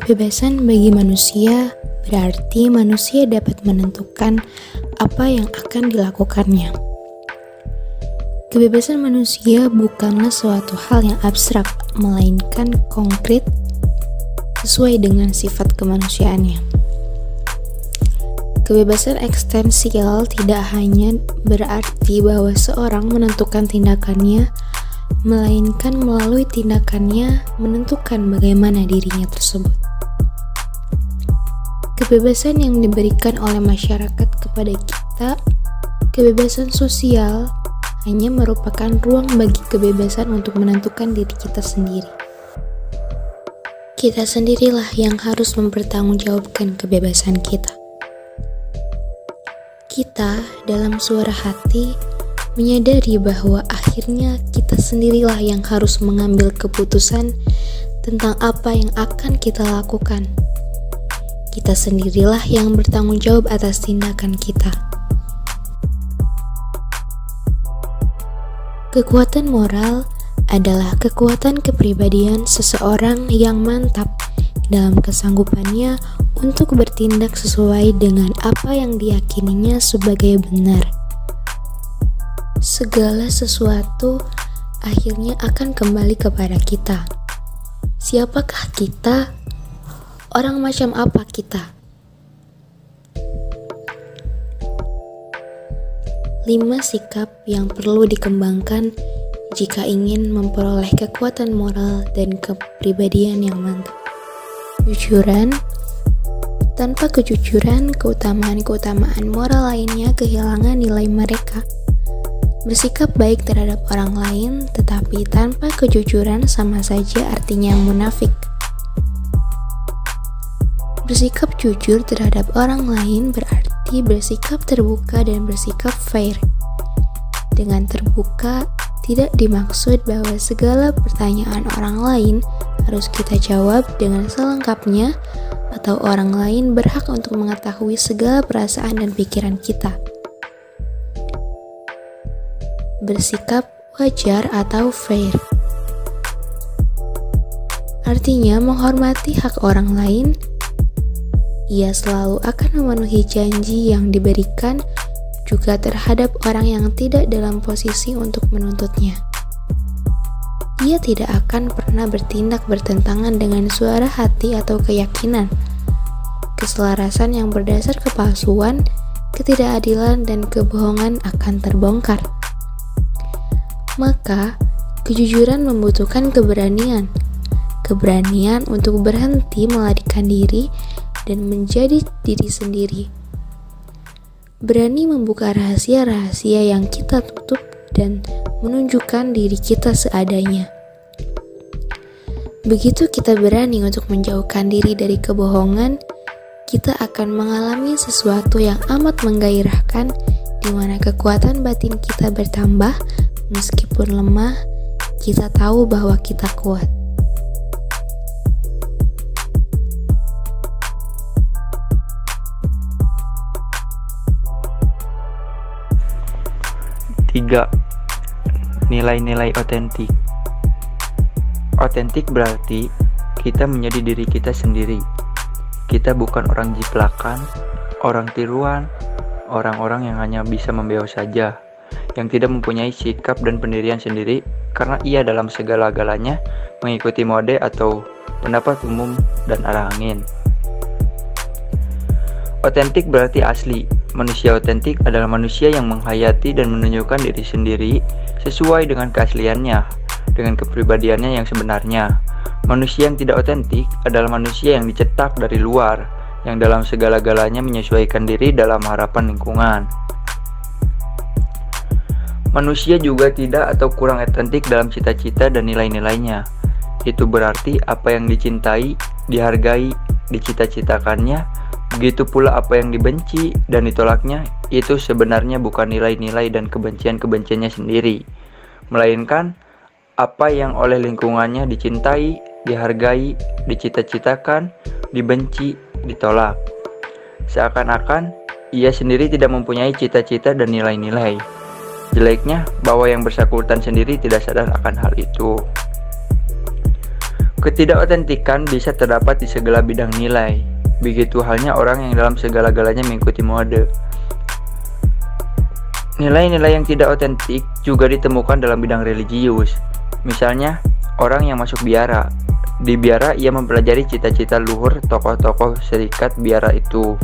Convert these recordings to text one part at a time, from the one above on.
Kebebasan bagi manusia berarti manusia dapat menentukan apa yang akan dilakukannya. Kebebasan manusia bukanlah suatu hal yang abstrak, melainkan konkret sesuai dengan sifat kemanusiaannya. Kebebasan eksistensial tidak hanya berarti bahwa seorang menentukan tindakannya, melainkan melalui tindakannya menentukan bagaimana dirinya tersebut. Kebebasan yang diberikan oleh masyarakat kepada kita, kebebasan sosial, hanya merupakan ruang bagi kebebasan untuk menentukan diri kita sendiri. Kita sendirilah yang harus mempertanggungjawabkan kebebasan kita. Kita dalam suara hati menyadari bahwa akhirnya kita sendirilah yang harus mengambil keputusan tentang apa yang akan kita lakukan. Kita sendirilah yang bertanggung jawab atas tindakan kita. Kekuatan moral adalah kekuatan kepribadian seseorang yang mantap dalam kesanggupannya untuk bertindak sesuai dengan apa yang diyakininya sebagai benar. Segala sesuatu akhirnya akan kembali kepada kita. Siapakah kita? Orang macam apa kita? 5 sikap yang perlu dikembangkan jika ingin memperoleh kekuatan moral dan kepribadian yang mantap. Kejujuran. Tanpa kejujuran, keutamaan-keutamaan moral lainnya kehilangan nilai mereka. Bersikap baik terhadap orang lain, tetapi tanpa kejujuran sama saja artinya munafik. Bersikap jujur terhadap orang lain berarti bersikap terbuka dan bersikap fair. Dengan terbuka, tidak dimaksud bahwa segala pertanyaan orang lain harus kita jawab dengan selengkapnya, atau orang lain berhak untuk mengetahui segala perasaan dan pikiran kita. Bersikap wajar atau fair artinya menghormati hak orang lain. Ia selalu akan memenuhi janji yang diberikan juga terhadap orang yang tidak dalam posisi untuk menuntutnya. Ia tidak akan pernah bertindak bertentangan dengan suara hati atau keyakinan. Keselarasan yang berdasar kepalsuan, ketidakadilan, dan kebohongan akan terbongkar. Maka, kejujuran membutuhkan keberanian. Keberanian untuk berhenti melarikan diri dan menjadi diri sendiri. Berani membuka rahasia-rahasia yang kita tutup dan menunjukkan diri kita seadanya. Begitu kita berani untuk menjauhkan diri dari kebohongan, kita akan mengalami sesuatu yang amat menggairahkan, di mana kekuatan batin kita bertambah. Meskipun lemah, kita tahu bahwa kita kuat. Tiga, nilai-nilai otentik. Otentik berarti kita menjadi diri kita sendiri. Kita bukan orang jiplakan, orang tiruan, orang-orang yang hanya bisa membeau saja, yang tidak mempunyai sikap dan pendirian sendiri karena ia dalam segala-galanya mengikuti mode atau pendapat umum dan arah angin. Otentik berarti asli. Manusia otentik adalah manusia yang menghayati dan menunjukkan diri sendiri sesuai dengan keasliannya, dengan kepribadiannya yang sebenarnya. Manusia yang tidak otentik adalah manusia yang dicetak dari luar, yang dalam segala-galanya menyesuaikan diri dalam harapan lingkungan. Manusia juga tidak atau kurang otentik dalam cita-cita dan nilai-nilainya. Itu berarti apa yang dicintai, dihargai, dicita-citakannya, begitu pula apa yang dibenci dan ditolaknya, itu sebenarnya bukan nilai-nilai dan kebencian-kebenciannya sendiri, melainkan apa yang oleh lingkungannya dicintai, dihargai, dicita-citakan, dibenci, ditolak. Seakan-akan ia sendiri tidak mempunyai cita-cita dan nilai-nilai. Jeleknya bahwa yang bersangkutan sendiri tidak sadar akan hal itu. Ketidakotentikan bisa terdapat di segala bidang nilai. Begitu halnya orang yang dalam segala-galanya mengikuti mode. Nilai-nilai yang tidak otentik juga ditemukan dalam bidang religius. Misalnya, orang yang masuk biara. Di biara ia mempelajari cita-cita luhur tokoh-tokoh serikat biara itu.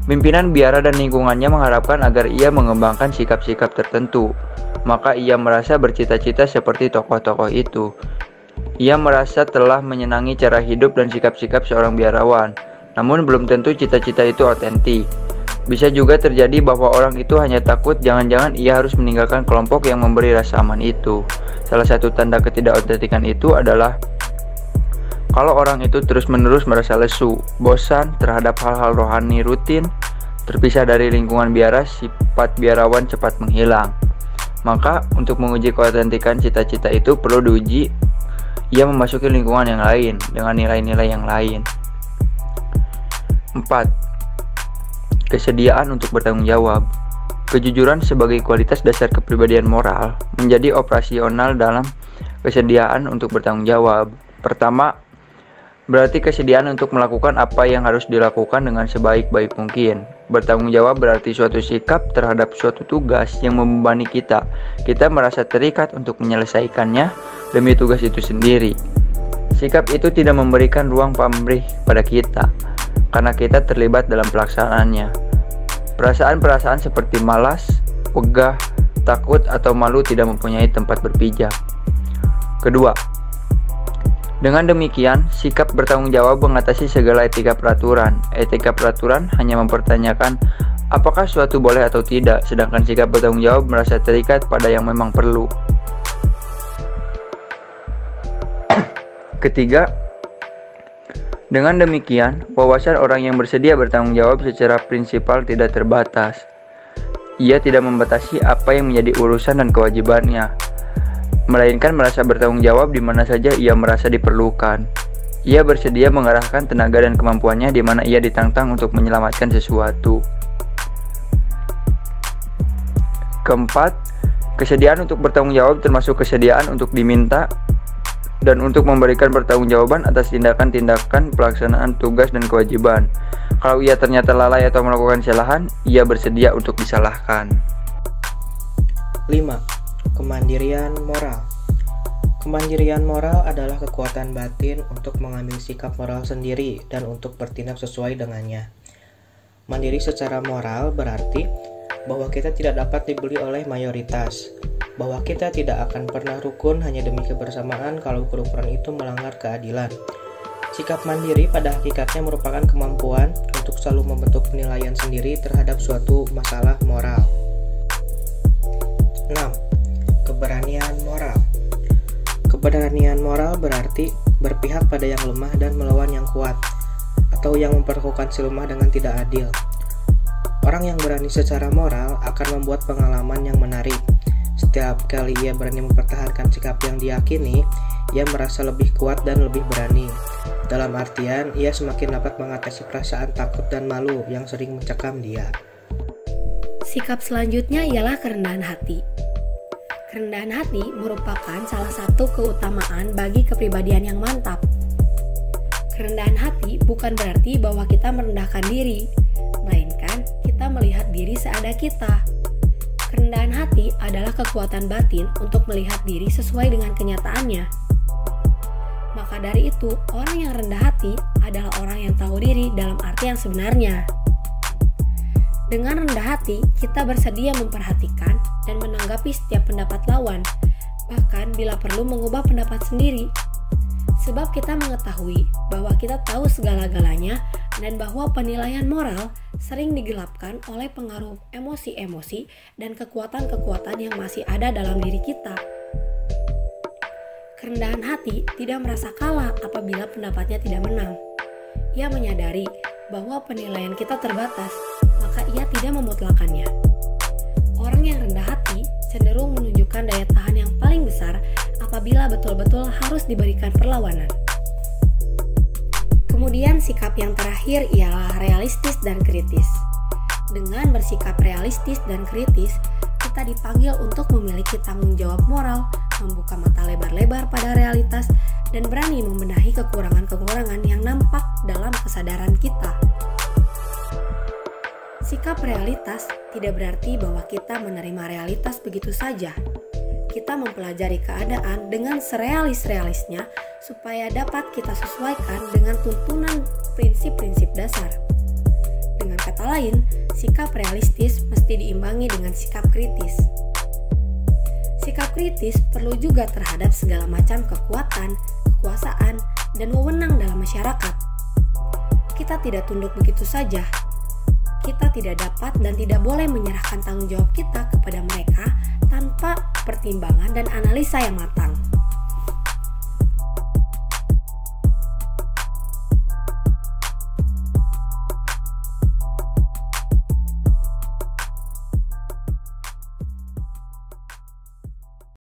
Pimpinan biara dan lingkungannya mengharapkan agar ia mengembangkan sikap-sikap tertentu. Maka ia merasa bercita-cita seperti tokoh-tokoh itu. Ia merasa telah menyenangi cara hidup dan sikap-sikap seorang biarawan, namun belum tentu cita-cita itu otentik. Bisa juga terjadi bahwa orang itu hanya takut jangan-jangan ia harus meninggalkan kelompok yang memberi rasa aman itu. Salah satu tanda ketidakotentikan itu adalah kalau orang itu terus-menerus merasa lesu, bosan terhadap hal-hal rohani rutin, terpisah dari lingkungan biara, sifat biarawan cepat menghilang. Maka untuk menguji keotentikan cita-cita itu perlu diuji. Ia memasuki lingkungan yang lain dengan nilai-nilai yang lain. 4. Kesediaan untuk bertanggung jawab. Kejujuran sebagai kualitas dasar kepribadian moral menjadi operasional dalam kesediaan untuk bertanggung jawab. Pertama, berarti kesediaan untuk melakukan apa yang harus dilakukan dengan sebaik-baik mungkin. Bertanggung jawab berarti suatu sikap terhadap suatu tugas yang membebani kita. Kita merasa terikat untuk menyelesaikannya demi tugas itu sendiri. Sikap itu tidak memberikan ruang pamrih pada kita, karena kita terlibat dalam pelaksanaannya. Perasaan-perasaan seperti malas, wegah, takut, atau malu tidak mempunyai tempat berpijak. Kedua, dengan demikian, sikap bertanggung jawab mengatasi segala etika peraturan. Etika peraturan hanya mempertanyakan apakah suatu boleh atau tidak, sedangkan sikap bertanggung jawab merasa terikat pada yang memang perlu. Ketiga, dengan demikian, wawasan orang yang bersedia bertanggung jawab secara prinsipal tidak terbatas. Ia tidak membatasi apa yang menjadi urusan dan kewajibannya, melainkan merasa bertanggung jawab di mana saja ia merasa diperlukan. Ia bersedia mengarahkan tenaga dan kemampuannya di mana ia ditantang untuk menyelamatkan sesuatu. Keempat, kesediaan untuk bertanggung jawab termasuk kesediaan untuk diminta dan untuk memberikan pertanggungjawaban atas tindakan-tindakan pelaksanaan tugas dan kewajiban. Kalau ia ternyata lalai atau melakukan kesalahan, ia bersedia untuk disalahkan. 5. Kemandirian moral. Kemandirian moral adalah kekuatan batin untuk mengambil sikap moral sendiri dan untuk bertindak sesuai dengannya. Mandiri secara moral berarti bahwa kita tidak dapat dibeli oleh mayoritas, bahwa kita tidak akan pernah rukun hanya demi kebersamaan kalau kerukunan itu melanggar keadilan. Sikap mandiri pada hakikatnya merupakan kemampuan untuk selalu membentuk penilaian sendiri terhadap suatu masalah moral. 6. Keberanian moral. Keberanian moral berarti berpihak pada yang lemah dan melawan yang kuat, atau yang memperlakukan si lemah dengan tidak adil. Orang yang berani secara moral akan membuat pengalaman yang menarik. Setiap kali ia berani mempertahankan sikap yang diyakini, ia merasa lebih kuat dan lebih berani. Dalam artian, ia semakin dapat mengatasi perasaan takut dan malu yang sering mencekam dia. Sikap selanjutnya ialah kerendahan hati. Kerendahan hati merupakan salah satu keutamaan bagi kepribadian yang mantap. Kerendahan hati bukan berarti bahwa kita merendahkan diri, melainkan kita melihat diri seada kita. Kerendahan hati adalah kekuatan batin untuk melihat diri sesuai dengan kenyataannya. Maka dari itu, orang yang rendah hati adalah orang yang tahu diri dalam arti yang sebenarnya. Dengan rendah hati, kita bersedia memperhatikan dan menanggapi setiap pendapat lawan, bahkan bila perlu mengubah pendapat sendiri. Sebab kita mengetahui bahwa kita tahu segala-galanya dan bahwa penilaian moral sering digelapkan oleh pengaruh emosi-emosi dan kekuatan-kekuatan yang masih ada dalam diri kita. Kerendahan hati tidak merasa kalah apabila pendapatnya tidak menang. Ia menyadari bahwa penilaian kita terbatas, maka ia tidak memutlakannya. Orang yang rendah hati cenderung menunjukkan daya tahan yang paling besar apabila betul-betul harus diberikan perlawanan. Kemudian sikap yang terakhir ialah realistis dan kritis. Dengan bersikap realistis dan kritis, kita dipanggil untuk memiliki tanggung jawab moral membuka mata lebar-lebar pada realitas, dan berani membenahi kekurangan-kekurangan yang nampak dalam kesadaran kita. Sikap realitas tidak berarti bahwa kita menerima realitas begitu saja. Kita mempelajari keadaan dengan serealis-realisnya supaya dapat kita sesuaikan dengan tuntunan prinsip-prinsip dasar. Dengan kata lain, sikap realistis mesti diimbangi dengan sikap kritis. Sikap kritis perlu juga terhadap segala macam kekuatan, kekuasaan, dan wewenang dalam masyarakat. Kita tidak tunduk begitu saja. Kita tidak dapat dan tidak boleh menyerahkan tanggung jawab kita kepada mereka tanpa pertimbangan dan analisa yang matang.